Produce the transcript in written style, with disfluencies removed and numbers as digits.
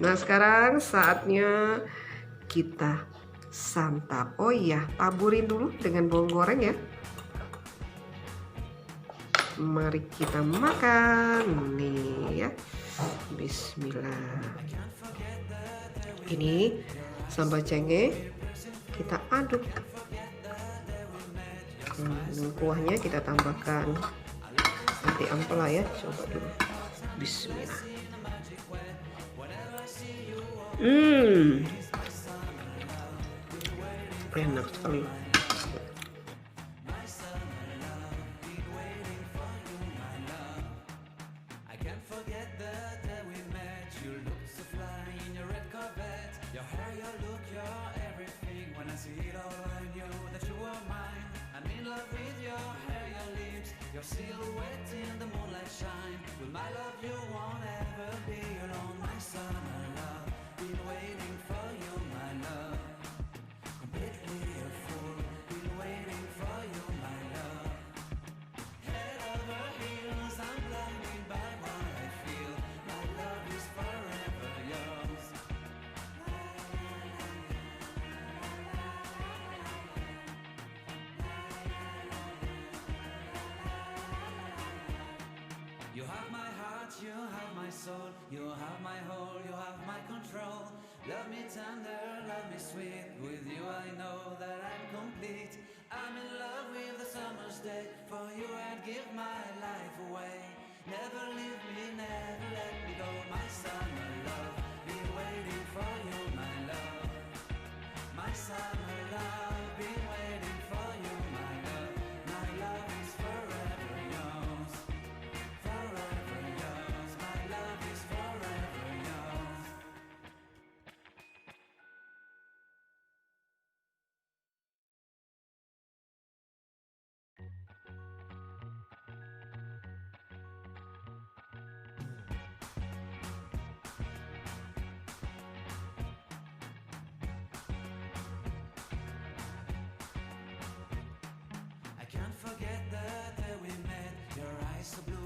Nah, sekarang saatnya kita santap. Oh iya, taburin dulu dengan bawang goreng ya. Mari kita makan nih ya. Bismillah. Ini sambal cenge kita aduk. Kuahnya kita tambahkan nanti ampela ya. Coba dulu. Bismillah. Enak sekali. Your silhouette in the moonlight shine. With my love you won't ever be alone. My summer love, been waiting for you, my love. Completely a fool, been waiting for you, my love. Head over heels, I'm blinded by what I feel. My love is forever yours. You have my heart, you have my soul, you have my whole, you have my control. Love me tender, love me sweet, with you I know that I'm complete. I'm in love with the summer's day, for you I'd give my life away. Never leave me, never let me go, my summer love, been waiting for you, my love. My summer love, been waiting for you, my love. My love is forever yours. Forever yours, my love is forever yours. I can't forget the day we met. Your eyes so blue